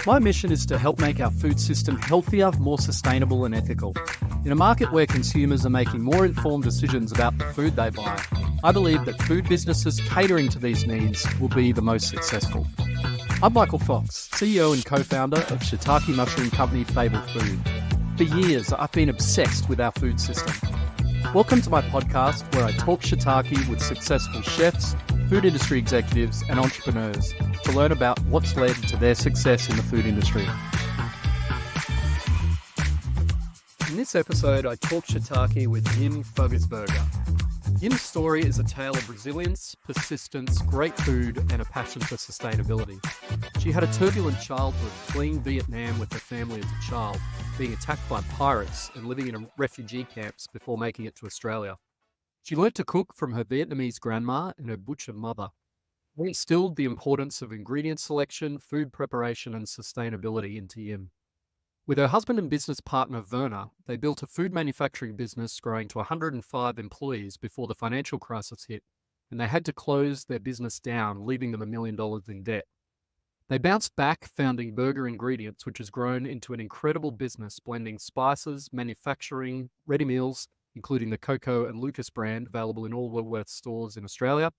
My mission is to help make our food system healthier, more sustainable and ethical. In a market where consumers are making more informed decisions about the food they buy, I believe that food businesses catering to these needs will be the most successful. I'm Michael Fox, CEO and co-founder of shiitake mushroom company Fable Food. For years, I've been obsessed with our food system. Welcome to my podcast where I talk shiitake with successful chefs, food industry executives and entrepreneurs to learn about what's led to their success in the food industry. In this episode, I talk shiitake with Diem Fuggersberger. Diem's story is a tale of resilience, persistence, great food and a passion for sustainability. She had a turbulent childhood, fleeing Vietnam with her family as a child, being attacked by pirates and living in refugee camps before making it to Australia. She learnt to cook from her Vietnamese grandma and her butcher mother. We instilled the importance of ingredient selection, food preparation and sustainability into Diem. With her husband and business partner Werner, they built a food manufacturing business growing to 105 employees before the financial crisis hit, and they had to close their business down, leaving them $1 million in debt. They bounced back, founding Berger Ingredients, which has grown into an incredible business blending spices, manufacturing, ready meals, including the Coco Lucas brand available in all Woolworths stores in Australia,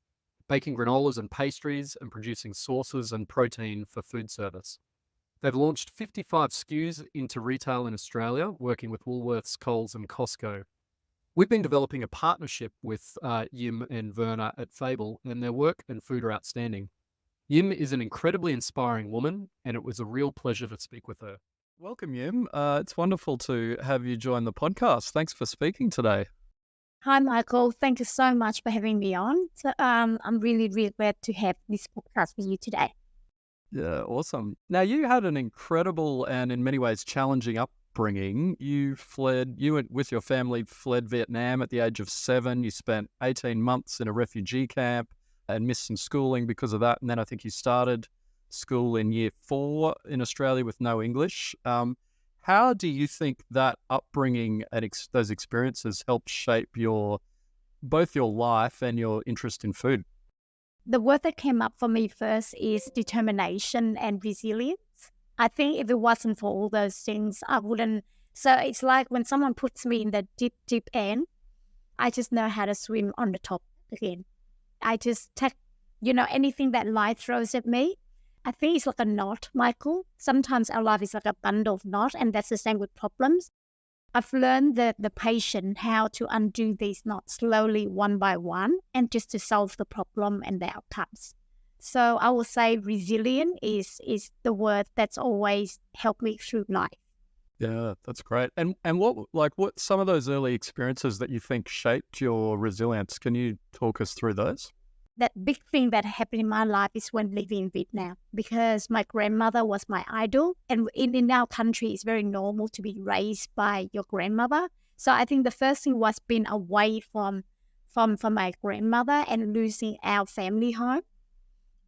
baking granolas and pastries, and producing sauces and protein for food service. They've launched 55 SKUs into retail in Australia, working with Woolworths, Coles and Costco. We've been developing a partnership with Diem and Werner at Fable, and their work and food are outstanding. Diem is an incredibly inspiring woman, and it was a real pleasure to speak with her. Welcome, Diem. It's wonderful to have you join the podcast. Thanks for speaking today. Hi, Michael. Thank you so much for having me on. So, I'm really, really glad to have this podcast with you today. Yeah, awesome. Now, you had an incredible and in many ways challenging upbringing. You went with your family, fled Vietnam at the age of 7. You spent 18 months in a refugee camp and missed some schooling because of that. And then I think you started school in year 4 in Australia with no English. How do you think that upbringing and those experiences helped shape both your life and your interest in food? The word that came up for me first is determination and resilience. I think if it wasn't for all those things, I wouldn't. So it's like when someone puts me in the deep, deep end, I just know how to swim on the top again. I just take, anything that life throws at me. I think it's like a knot, Michael. Sometimes our life is like a bundle of knots, and that's the same with problems. I've learned the patience, how to undo these knots slowly, one by one, and just to solve the problem and the outcomes. So I will say resilient is the word that's always helped me through life. Yeah, that's great. And what some of those early experiences that you think shaped your resilience? Can you talk us through those? That big thing that happened in my life is when living in Vietnam, because my grandmother was my idol. And in our country, it's very normal to be raised by your grandmother. So I think the first thing was being away from my grandmother and losing our family home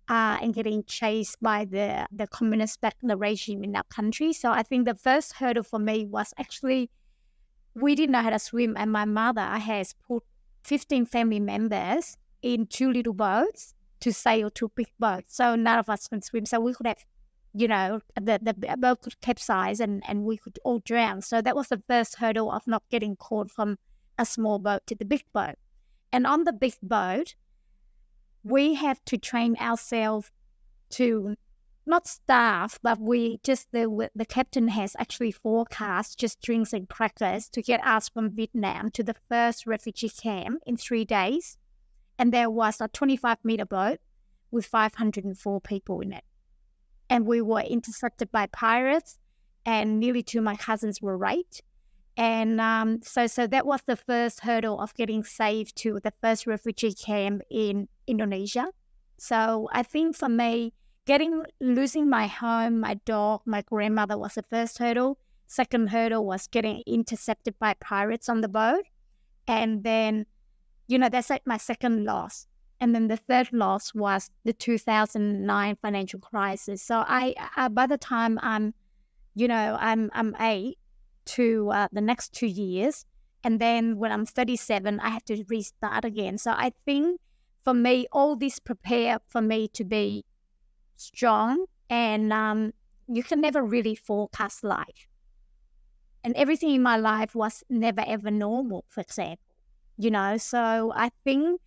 and getting chased by the communist regime in our country. So I think the first hurdle for me was actually, we didn't know how to swim. And my mother has put 15 family members in 2 little boats to sail 2 big boats. So none of us can swim. So we could have, the boat could capsize and we could all drown. So that was the first hurdle of not getting caught from a small boat to the big boat. And on the big boat, we have to train ourselves to not starve, but the captain has actually forecast just drinks and crackers to get us from Vietnam to the first refugee camp in 3 days. And there was a 25-meter boat with 504 people in it. And we were intercepted by pirates, and nearly 2 of my cousins were raped. And so that was the first hurdle of getting saved to the first refugee camp in Indonesia. So I think for me, losing my home, my dog, my grandmother was the first hurdle. Second hurdle was getting intercepted by pirates on the boat. And then that's like my second loss. And then the third loss was the 2009 financial crisis. So I by the time I'm 8 to the next 2 years, and then when I'm 37, I have to restart again. So I think for me, all this prepared for me to be strong and you can never really forecast life. And everything in my life was never ever normal, for example. So I think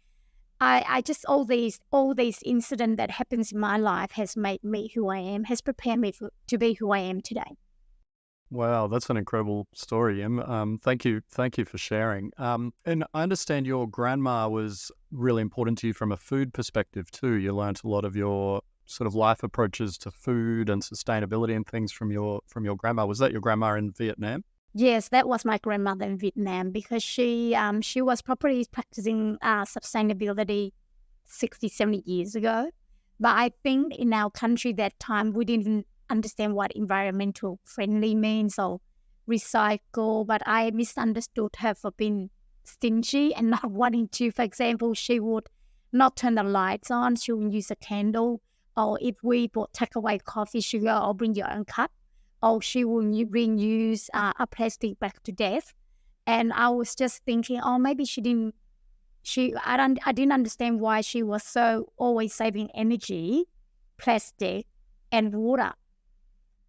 I just all these incidents that happens in my life has made me who I am, has prepared me to be who I am today. Wow, that's an incredible story, Em. Thank you for sharing. And I understand your grandma was really important to you from a food perspective too. You learnt a lot of your sort of life approaches to food and sustainability and things from your grandma. Was that your grandma in Vietnam? Yes, that was my grandmother in Vietnam because she was probably practicing sustainability 60, 70 years ago. But I think in our country that time, we didn't even understand what environmental friendly means or recycle. But I misunderstood her for being stingy and not wanting to. For example, she would not turn the lights on. She would use a candle. Or if we bought takeaway coffee, she go, "I'll bring your own cup." Or she will reuse a plastic back to death. And I was just thinking, oh, maybe I didn't understand why she was so always saving energy, plastic, and water.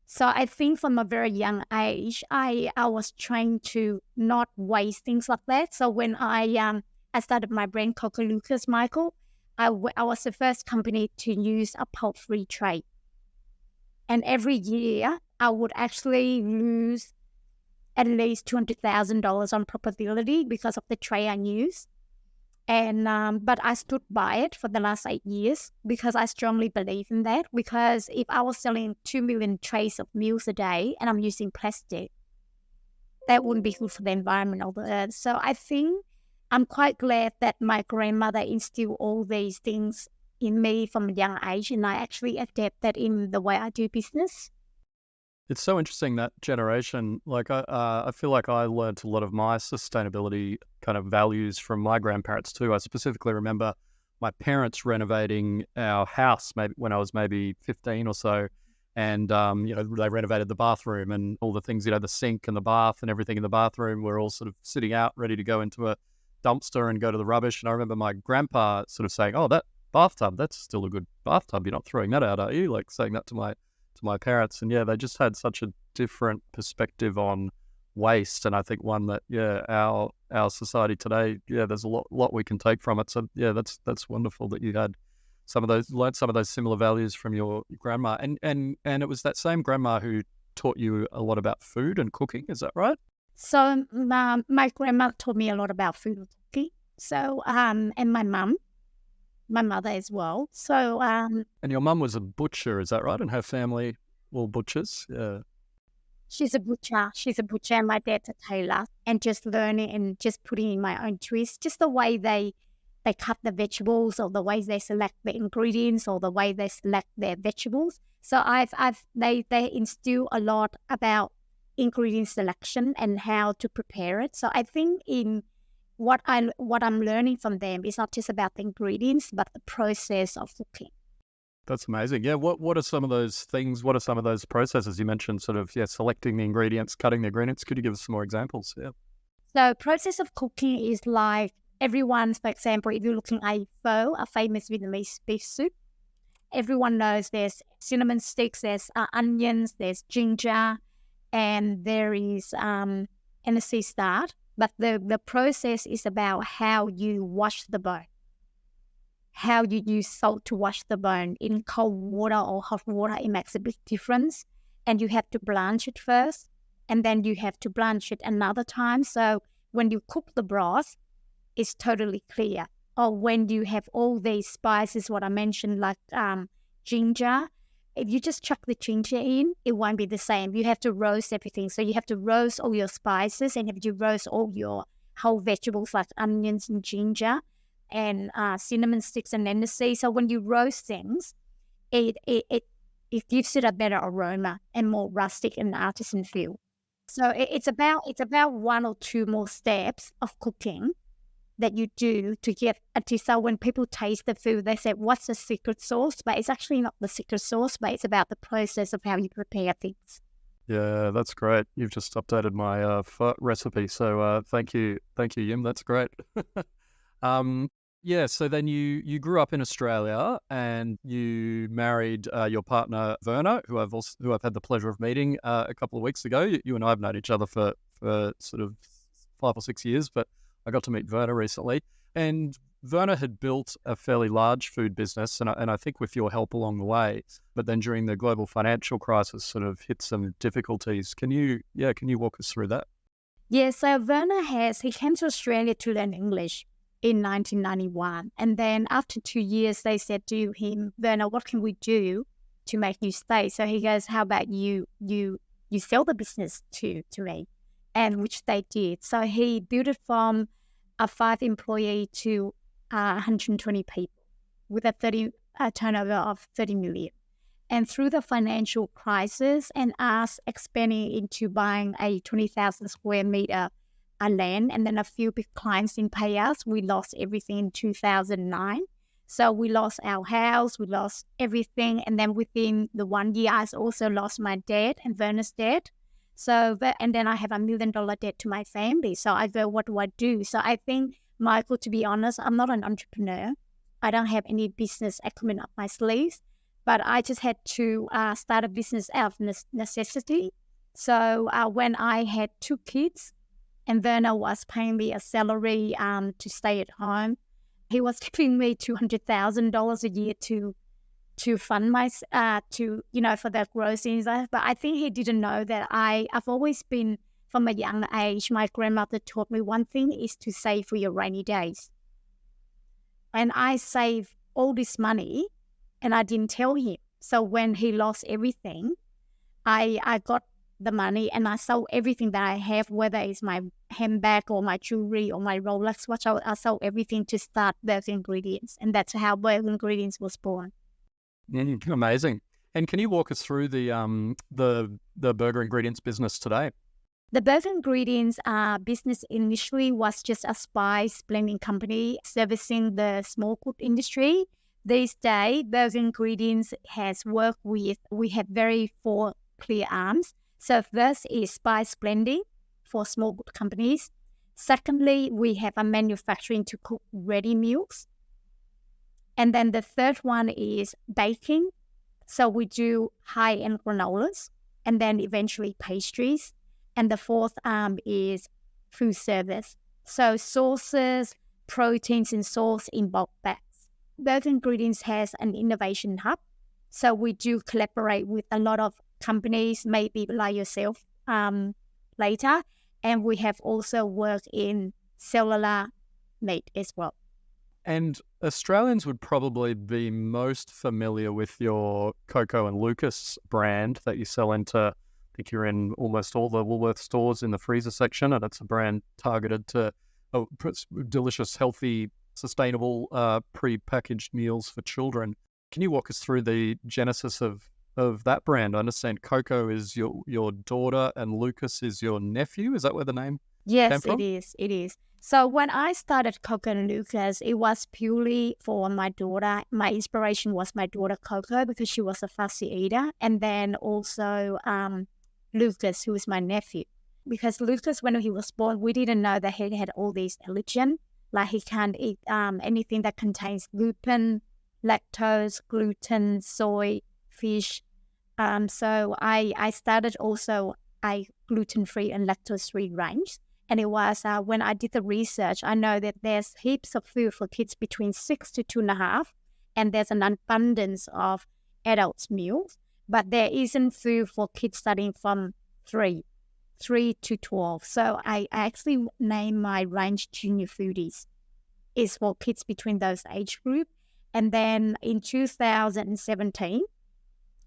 So I think from a very young age, I was trained to not waste things like that. So when I started my brand, Coco Lucas, Michael, I was the first company to use a pulp-free tray. And every year, I would actually lose at least $200,000 on profitability because of the tray I use. And but I stood by it for the last 8 years because I strongly believe in that. Because if I was selling 2 million trays of meals a day and I'm using plastic, that wouldn't be good for the environment or the earth. So I think I'm quite glad that my grandmother instilled all these things in me from a young age, and I actually adapt that in the way I do business. It's so interesting, that generation. Like I feel like I learned a lot of my sustainability kind of values from my grandparents too. I specifically remember my parents renovating our house maybe when I was maybe 15 or so. And, they renovated the bathroom and all the things, the sink and the bath and everything in the bathroom were all sort of sitting out ready to go into a dumpster and go to the rubbish. And I remember my grandpa sort of saying, "Oh, that bathtub, that's still a good bathtub. You're not throwing that out, are you?" Like saying that to my parents. And yeah, they just had such a different perspective on waste. And I think one that, our society today, there's a lot we can take from it. So yeah, that's wonderful that you had learned some of those similar values from your grandma. And it was that same grandma who taught you a lot about food and cooking. Is that right? So my grandma taught me a lot about food and cooking. So and my mother as well. So And your mum was a butcher, is that right? And her family all butchers? Yeah. she's a butcher. And my dad's a tailor. And just learning and just putting in my own twist, just the way they cut the vegetables, or the way they select the ingredients, or the way they select their vegetables. So they instill a lot about ingredient selection and how to prepare it. So I think in what I'm learning from them is not just about the ingredients, but the process of cooking. That's amazing. Yeah. What are some of those things? What are some of those processes you mentioned? Sort of, selecting the ingredients, cutting the ingredients. Could you give us some more examples? Yeah. So process of cooking is like everyone's, for example, if you're looking at pho, a famous Vietnamese beef soup, everyone knows there's cinnamon sticks, there's onions, there's ginger, and there is and a sea start. But the process is about how you wash the bone, how you use salt to wash the bone. In cold water or hot water, it makes a big difference. And you have to blanch it first, and then you have to blanch it another time. So when you cook the broth, it's totally clear. Or when you have all these spices, what I mentioned, like ginger, if you just chuck the ginger in, it won't be the same. You have to roast everything. So you have to roast all your spices, and you have to roast all your whole vegetables like onions and ginger and cinnamon sticks and lentil. So when you roast things, it gives it a better aroma and more rustic and artisan feel. So it's about one or two more steps of cooking that you do to get until, so when people taste the food, they say, "What's the secret sauce?" But it's actually not the secret sauce, but it's about the process of how you prepare things. Yeah, that's great. You've just updated my pho recipe. So thank you, Yim. That's great. Yeah, so then you grew up in Australia and you married your partner Werner, who I've had the pleasure of meeting a couple of weeks ago. You and I have known each other for sort of 5 or 6 years, but I got to meet Werner recently. And Werner had built a fairly large food business, and I think with your help along the way. But then during the global financial crisis, sort of hit some difficulties. Can you walk us through that? Yeah, so he came to Australia to learn English in 1991. And then after 2 years, they said to him, Werner, what can we do to make you stay? So he goes, how about you sell the business to me? And which they did. So he built it from a 5 employee to 120 people with a turnover of 30 million. And through the financial crisis and us expanding into buying a 20,000 square meter land, and then a few big clients didn't pay us, we lost everything in 2009. So we lost our house, we lost everything. And then within the 1 year, I also lost my dad and Werner's dad. And then I have $1 million debt to my family. So I go, what do I do? So I think, Michael, to be honest, I'm not an entrepreneur. I don't have any business acumen up my sleeves, but I just had to start a business out of necessity. So when I had 2 kids and Werner was paying me a salary to stay at home, he was giving me $200,000 a year to fund my for the groceries. But I think he didn't know that I've always been, from a young age, my grandmother taught me one thing is to save for your rainy days. And I saved all this money and I didn't tell him. So when he lost everything, I got the money and I sold everything that I have, whether it's my handbag or my jewelry or my Rolex watch. I sold everything to start Berger Ingredients. And that's how Berger Ingredients was born. Amazing. And can you walk us through the Berger Ingredients business today? The Berger Ingredients business initially was just a spice blending company servicing the small food industry. These days, Berger Ingredients has worked with, we have very 4 clear arms. So first is spice blending for small food companies. Secondly, we have a manufacturing to cook ready meals. And then the third one is baking. So we do high-end granolas and then eventually pastries. And the fourth arm is food service. So sauces, proteins, and sauce in bulk bags. Berger Ingredients has an innovation hub. So we do collaborate with a lot of companies, maybe like yourself later. And we have also worked in cellular meat as well. And Australians would probably be most familiar with your Coco and Lucas brand that you sell into, I think you're in almost all the Woolworths stores in the freezer section, and it's a brand targeted to delicious, healthy, sustainable, pre-packaged meals for children. Can you walk us through the genesis of that brand? I understand Coco is your daughter and Lucas is your nephew. Is that where the name came from? Yes, it is. So when I started Coco Lucas, it was purely for my daughter. My inspiration was my daughter Coco because she was a fussy eater. And then also Lucas, who is my nephew. Because Lucas, when he was born, we didn't know that he had all these allergens. Like he can't eat anything that contains gluten, lactose, gluten, soy, fish. So I started also a gluten-free and lactose-free range. And it was when I did the research, I know that there's heaps of food for kids between 6 to 2.5, and there's an abundance of adults' meals, but there isn't food for kids starting from 3 to 12. So I actually named my range Junior Foodies. It's for kids between those age group. And then in 2017,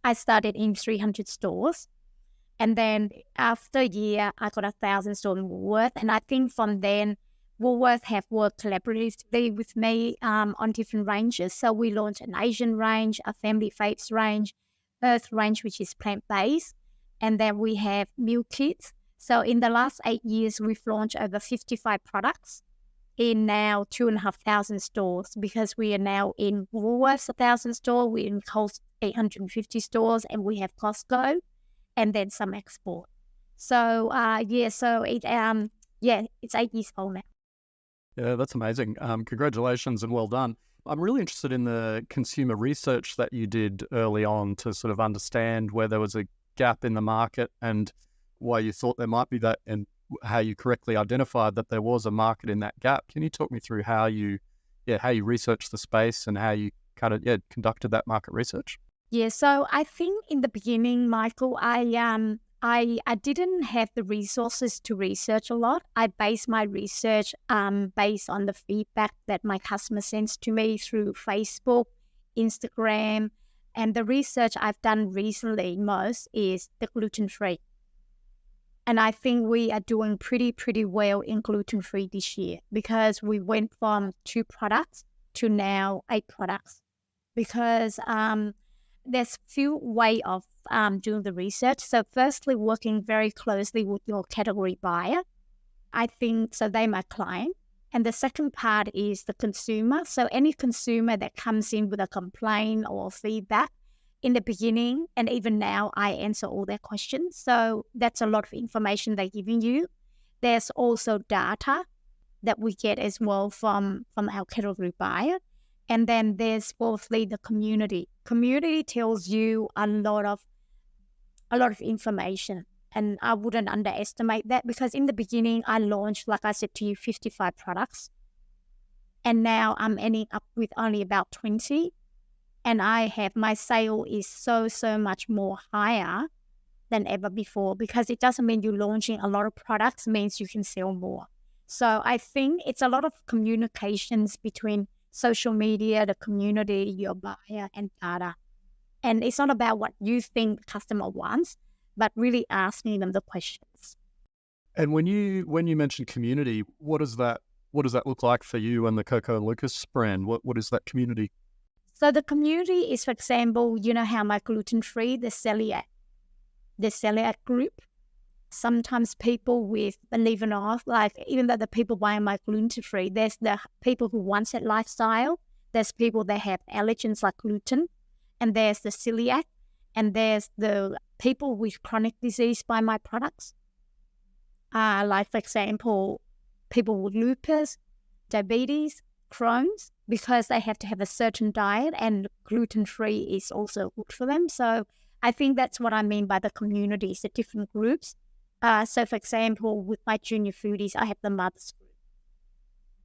I started in 300 stores. And then after a year, I got 1,000 stores in Woolworths. And I think from then, Woolworths have worked collaboratively with me on different ranges. So we launched an Asian range, a family faves range, Earth range, which is plant-based. And then we have meal kits. So in the last 8 years, we've launched over 55 products in now 2,500 stores, because we are now in Woolworths 1,000 stores, we're in Coles 850 stores, and we have Costco, and then some export. So it's 8 years old now. Yeah, that's amazing. Congratulations and well done. I'm really interested in the consumer research that you did early on to sort of understand where there was a gap in the market and why you thought there might be that, and how you correctly identified that there was a market in that gap. Can you talk me through how you researched the space and how you conducted that market research? Yeah, so I think in the beginning, Michael, I didn't have the resources to research a lot. I based my research based on the feedback that my customer sends to me through Facebook, Instagram, and the research I've done recently most is the gluten free. And I think we are doing pretty well in gluten free this year because we went from 2 products to now 8 products because there's few way of doing the research. So firstly, working very closely with your category buyer. I think so they my client. And the second part is the consumer. So any consumer that comes in with a complaint or feedback in the beginning, and even now, I answer all their questions. So that's a lot of information they're giving you. There's also data that we get as well from our category buyer. And then there's fourthly the community. Community tells you a lot of information. And I wouldn't underestimate that because in the beginning, I launched, like I said to you, 55 products. And now I'm ending up with only about 20. And my sale is so much more higher than ever before because it doesn't mean you're launching a lot of products, means you can sell more. So I think it's a lot of communications between social media, the community, your buyer, and data. And it's not about what you think the customer wants, but really asking them the questions. And when you mention community, what does that look like for you and the Coco Lucas brand? What is that community? So the community is, for example, you know how my gluten-free, the celiac group. Sometimes people with, believe it or not, like even though the people buying my gluten-free, there's the people who want that lifestyle. There's people that have allergens like gluten, and there's the celiac, and there's the people with chronic disease buy my products. Like, for example, people with lupus, diabetes, Crohn's, because they have to have a certain diet, and gluten-free is also good for them. So I think that's what I mean by the communities, the different groups. So, for example, with my junior foodies, I have the mothers group.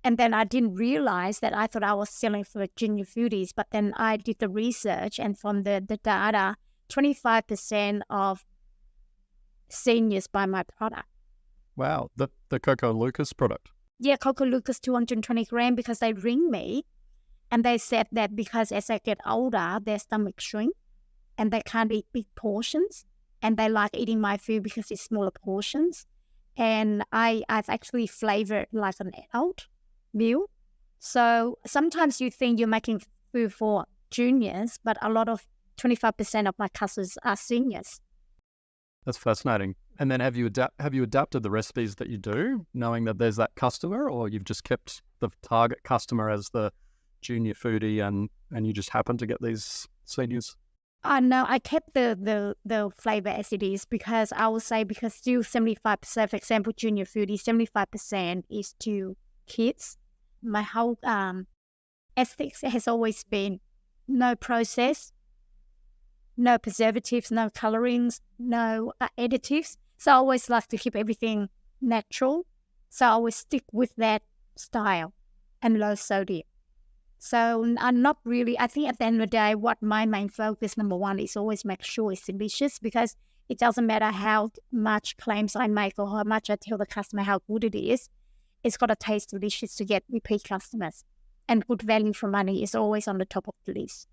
And then I didn't realize that I thought I was selling for junior foodies, but then I did the research, and from the data, 25% of seniors buy my product. Wow, the Coco Lucas product. Yeah, Coco Lucas 220 grams, because they ring me and they said that because as I get older, their stomach shrink and they can't eat big portions, and they like eating my food because it's smaller portions. And I've actually flavored like an adult meal. So sometimes you think you're making food for juniors, but a lot of 25% of my customers are seniors. That's fascinating. And then have you adapted the recipes that you do, knowing that there's that customer, or you've just kept the target customer as the junior foodie, and you just happen to get these seniors? No, I kept the flavor as it is, because I would say, because still 75%, for example, junior foodie, 75% is to kids. My whole ethics has always been no process, no preservatives, no colorings, no additives. So I always like to keep everything natural. So I always stick with that style and low sodium. So I'm not really, I think at the end of the day, what my main focus, number one, is always make sure it's delicious, because it doesn't matter how much claims I make or how much I tell the customer how good it is. It's got to taste delicious to get repeat customers. And good value for money is always on the top of the list.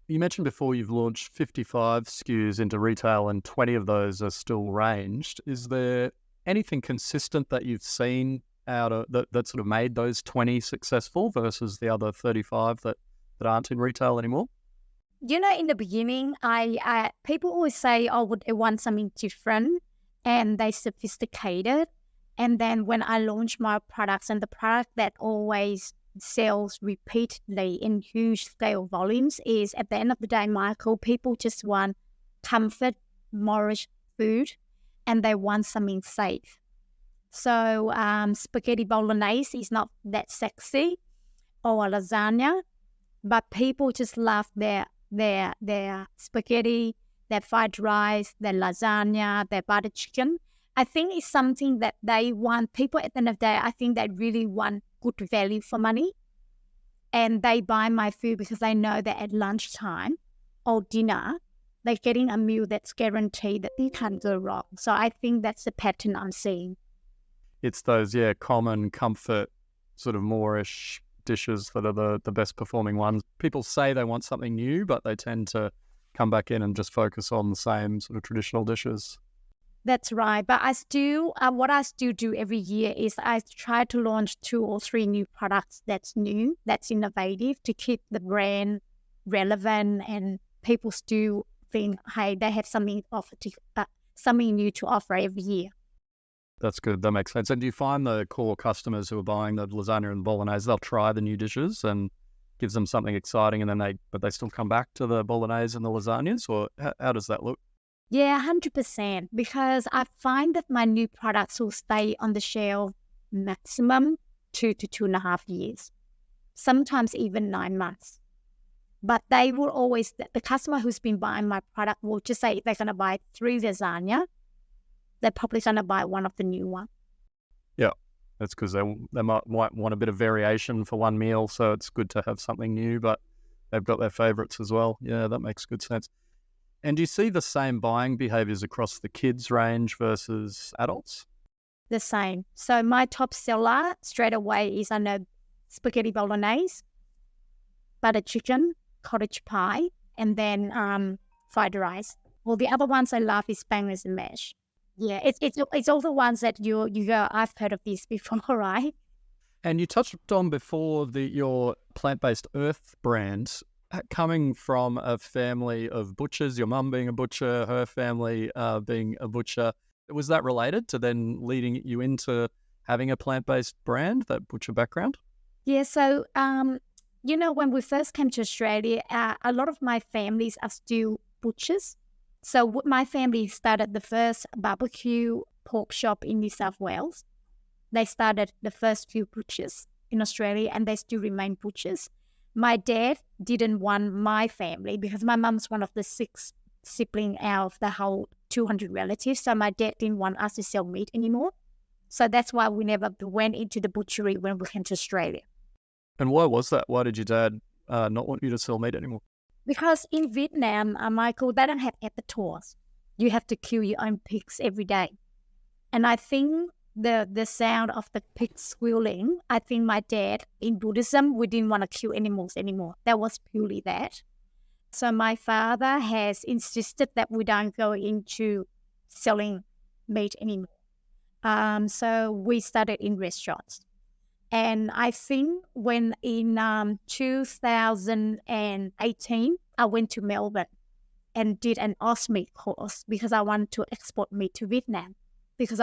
You mentioned before you've launched 55 SKUs into retail and 20 of those are still ranged. Is there anything consistent that you've seen out of that sort of made those 20 successful versus the other 35 that aren't in retail anymore? You know, in the beginning, I people always say, oh, would they want something different, and they sophisticated. And then when I launch my products, and the product that always sells repeatedly in huge scale volumes is, at the end of the day, Michael, people just want comfort, nourish food, and they want something safe. So spaghetti bolognese is not that sexy, or lasagna, but people just love their spaghetti, their fried rice, their lasagna, their butter chicken. I think it's something that they want. People at the end of the day, I think they really want good value for money. And they buy my food because they know that at lunchtime or dinner, they're getting a meal that's guaranteed that they can't go wrong. So I think that's the pattern I'm seeing. It's those, common comfort, sort of Moorish dishes that are the best performing ones. People say they want something new, but they tend to come back in and just focus on the same sort of traditional dishes. That's right. But I still, what I still do every year is I try to launch 2 or 3 new products that's new, that's innovative, to keep the brand relevant, and people still think, hey, they have something something new to offer every year. That's good. That makes sense. And do you find the core customers who are buying the lasagna and the bolognese, they'll try the new dishes and gives them something exciting, and then they still come back to the bolognese and the lasagnas, or how does that look? Yeah, 100%. Because I find that my new products will stay on the shelf maximum 2 to 2.5 years, sometimes even 9 months. But they will always, the customer who's been buying my product will just say if they're going to buy 3 lasagna, they're probably going to buy one of the new one. Yeah, that's because they might want a bit of variation for one meal, so it's good to have something new, but they've got their favourites as well. Yeah, that makes good sense. And do you see the same buying behaviours across the kids range versus adults? The same. So my top seller straight away is, I know, spaghetti bolognese, butter chicken, cottage pie, and then fried rice. Well, the other ones I love is bangers and mash. Yeah, it's all the ones that you go, I've heard of this before, right? And you touched on before your plant-based Earth brand coming from a family of butchers, your mum being a butcher, her family being a butcher. Was that related to then leading you into having a plant-based brand, that butcher background? Yeah, so, when we first came to Australia, a lot of my families are still butchers. So my family started the first barbecue pork shop in New South Wales. They started the first few butchers in Australia, and they still remain butchers. My dad didn't want my family, because my mum's one of the 6 siblings out of the whole 200 relatives. So my dad didn't want us to sell meat anymore. So that's why we never went into the butchery when we came to Australia. And why was that? Why did your dad not want you to sell meat anymore? Because in Vietnam, Michael, they don't have abattoirs. You have to kill your own pigs every day. And I think the sound of the pigs squealing, I think my dad, in Buddhism, we didn't want to kill animals anymore. That was purely that. So my father has insisted that we don't go into selling meat anymore. So we started in restaurants. And I think when in 2018, I went to Melbourne and did an meat course because I wanted to export meat to Vietnam, because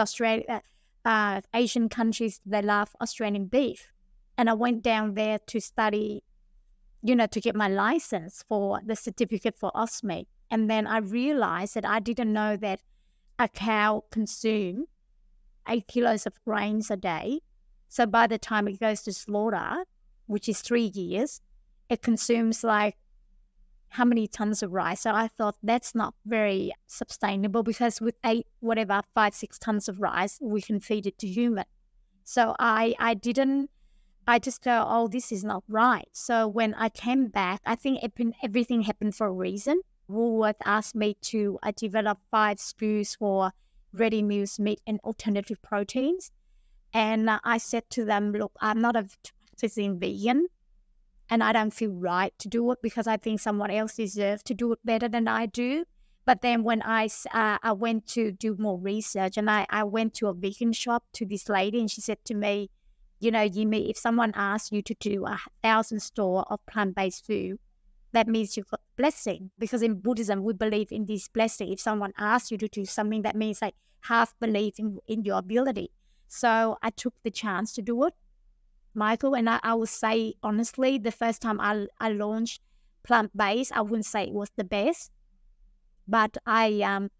Asian countries, they love Australian beef. And I went down there to study, to get my license for the certificate for meat. And then I realized that I didn't know that a cow consumes 8 kilos of grains a day. So by the time it goes to slaughter, which is 3 years, it consumes like how many tons of rice? So I thought that's not very sustainable, because with 5-6 tons of rice, we can feed it to human. So I just go, oh, this is not right. So when I came back, I think everything happened for a reason. Woolworths asked me to develop 5 SKUs for ready meals meat and alternative proteins. And I said to them, look, I'm not a practicing vegan, and I don't feel right to do it, because I think someone else deserves to do it better than I do. But then when I went to do more research, and I went to a vegan shop to this lady, and she said to me, Yimi, if someone asks you to do 1,000 store of plant-based food, that means you've got blessing. Because in Buddhism, we believe in this blessing. If someone asks you to do something, that means like half belief in your ability. So I took the chance to do it, Michael, and I will say, honestly, the first time I launched plant-based, I wouldn't say it was the best, but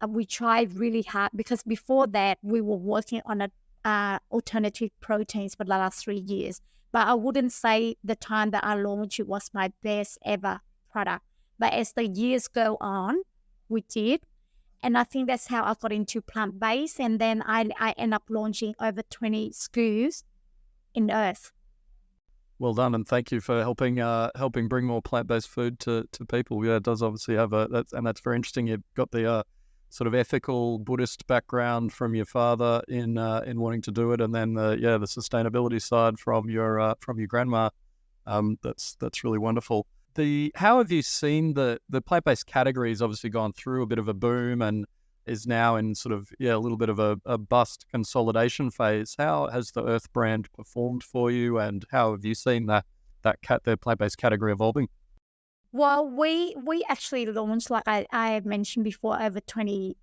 we tried really hard, because before that, we were working on a alternative proteins for the last 3 years. But I wouldn't say the time that I launched it was my best ever product. But as the years go on, we did. And I think that's how I got into plant-based. And then I end up launching over 20 SKUs in Earth. Well done, and thank you for helping bring more plant-based food to people. Yeah, it does obviously have that's very interesting. You've got the sort of ethical Buddhist background from your father in wanting to do it, and then the sustainability side from your grandma. That's really wonderful. How have you seen the plant-based category has obviously gone through a bit of a boom and is now in sort of a little bit of a bust consolidation phase. How has the Earth brand performed for you, and how have you seen the plant-based category evolving? Well, we actually launched, like I mentioned before, over 20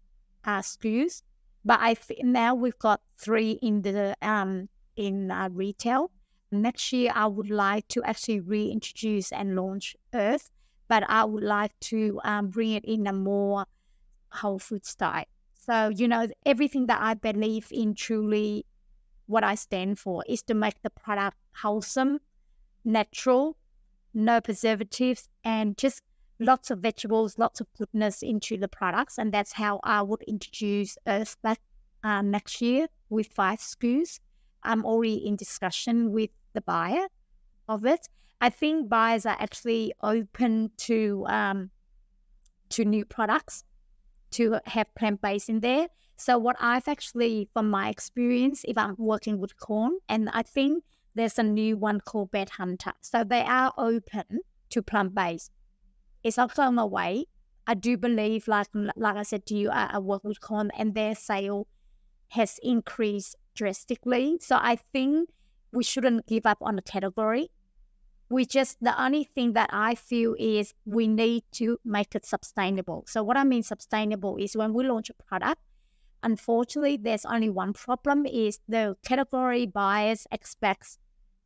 SKUs, but now we've got 3 in the retail. Next year, I would like to actually reintroduce and launch Earth, but I would like to bring it in a more whole food style. So, everything that I believe in, truly what I stand for is to make the product wholesome, natural, no preservatives, and just lots of vegetables, lots of goodness into the products. And that's how I would introduce Earth back next year with 5 SKUs. I'm already in discussion with the buyer of it. I think buyers are actually open to new products, to have plant-based in there. So what I've actually, from my experience, if I'm working with corn, and I think there's a new one called Bed Hunter. So they are open to plant-based. It's also on the way. I do believe, like I said to you, I work with corn and their sale has increased drastically. So I think we shouldn't give up on the category. The only thing that I feel is we need to make it sustainable. So what I mean sustainable is when we launch a product, unfortunately, there's only one problem is the category buyers expects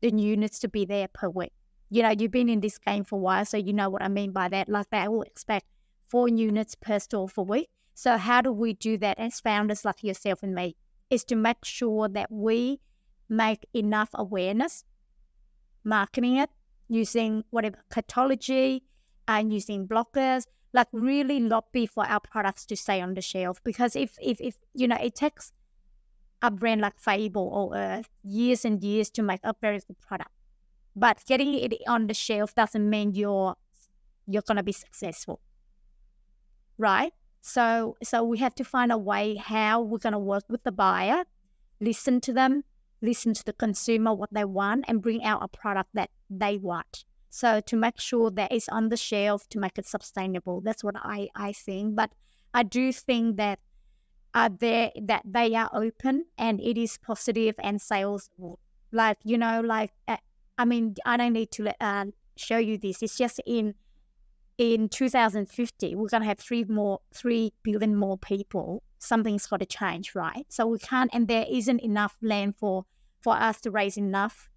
the units to be there per week. You've been in this game for a while, so you know what I mean by that. Like they will expect 4 units per store for a week. So how do we do that as founders like yourself and me? Is to make sure that we make enough awareness, marketing it, using whatever cartology and using bloggers, like really lobby for our products to stay on the shelf. Because if it takes a brand like Fable or Earth years and years to make a very good product, but getting it on the shelf doesn't mean you're going to be successful, right? So we have to find a way how we're going to work with the buyer, listen to them, listen to the consumer, what they want, and bring out a product that they want. So to make sure that it's on the shelf, to make it sustainable, that's what I think. But I do think that they are open and it is positive and sales. I don't need to show you this. It's just in 2050, we're going to have 3 billion more people. Something's got to change, right? So we can't, and there isn't enough land for us to raise enough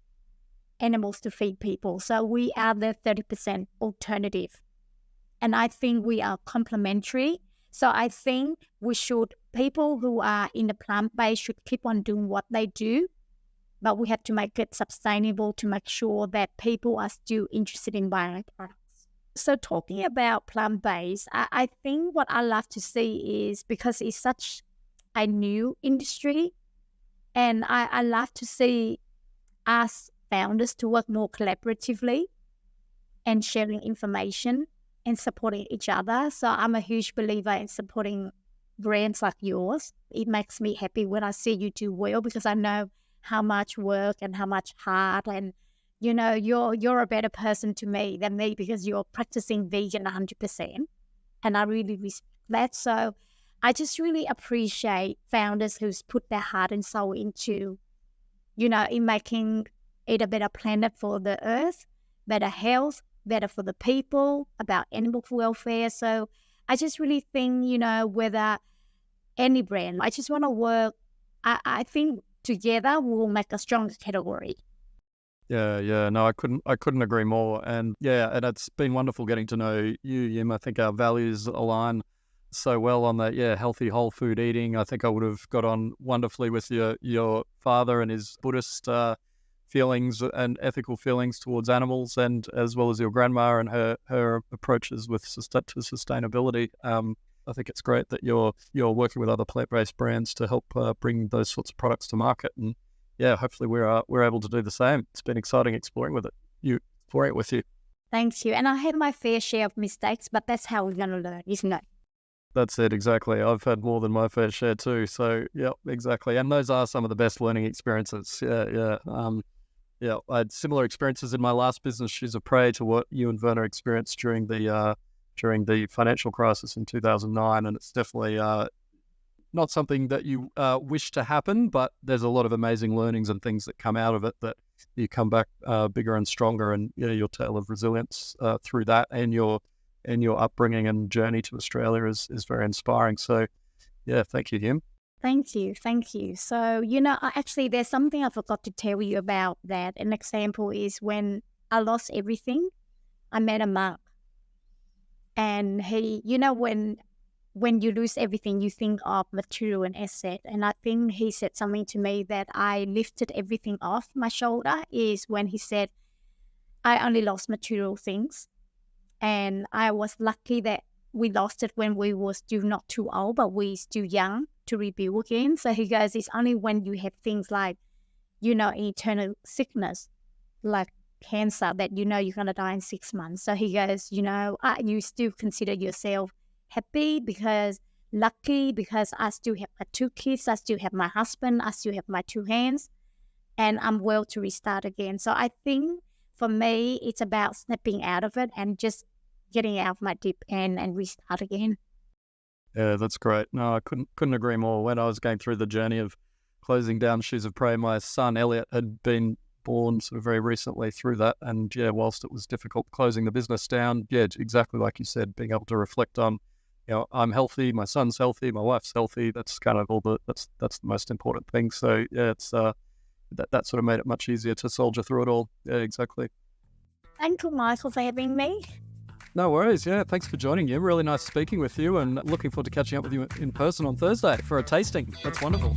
animals to feed people. So we are the 30% alternative. And I think we are complementary. So I think people who are in the plant-based should keep on doing what they do, but we have to make it sustainable to make sure that people are still interested in buying our products. So talking about plant-based, I think what I love to see is, because it's such a new industry, and I love to see us founders to work more collaboratively and sharing information and supporting each other. So I'm a huge believer in supporting brands like yours. It makes me happy when I see you do well, because I know how much work and how much heart, and you're a better person to me than me, because you're practicing vegan 100%, and I really respect that. So I just really appreciate founders who's put their heart and soul into, in making it a better planet for the earth, better health, better for the people, about animal welfare. So I just really think, whether any brand, I just want to work, I think together we'll make a stronger category. Yeah. No, I couldn't agree more. And yeah, and it's been wonderful getting to know you, Yim. I think our values align so well on that, healthy whole food eating. I think I would have got on wonderfully with your father and his Buddhist feelings and ethical feelings towards animals, and as well as your grandma and her approaches with to sustainability. I think it's great that you're working with other plant-based brands to help bring those sorts of products to market, and hopefully we're able to do the same. It's been exciting exploring with you. Thank you. And I had my fair share of mistakes, but that's how we're going to learn, isn't it? That's it, exactly. I've had more than my fair share too. So, exactly. And those are some of the best learning experiences. I had similar experiences in my last business, Shoes of Prey, to what you and Werner experienced during the financial crisis in 2009. And it's definitely not something that you wish to happen, but there's a lot of amazing learnings and things that come out of it that you come back bigger and stronger. And your tale of resilience through that and your upbringing and journey to Australia is very inspiring. So, thank you, Diem. Thank you. So, actually, there's something I forgot to tell you about that. An example is when I lost everything, I met a monk. And he, when you lose everything, you think of material and asset. And I think he said something to me that I lifted everything off my shoulder is when he said, I only lost material things. And I was lucky that we lost it when we were still not too old, but we still young to rebuild again. So he goes, it's only when you have things like, eternal sickness, like cancer, that you're going to die in 6 months. So he goes, you still consider yourself happy lucky because I still have my 2 kids, I still have my husband, I still have my 2 hands, and I'm well to restart again. So I think for me, it's about snapping out of it and just getting out of my deep end and restart again. Yeah, that's great. No, I couldn't agree more. When I was going through the journey of closing down Shoes of Prey, my son Elliot had been born sort of very recently through that. And whilst it was difficult closing the business down, exactly like you said, being able to reflect on, I'm healthy, my son's healthy, my wife's healthy. That's kind of that's the most important thing. So it's that sort of made it much easier to soldier through it all. Yeah, exactly. Thank you, Michael, for having me. No worries. Yeah, thanks for joining you. Really nice speaking with you, and looking forward to catching up with you in person on Thursday for a tasting. That's wonderful.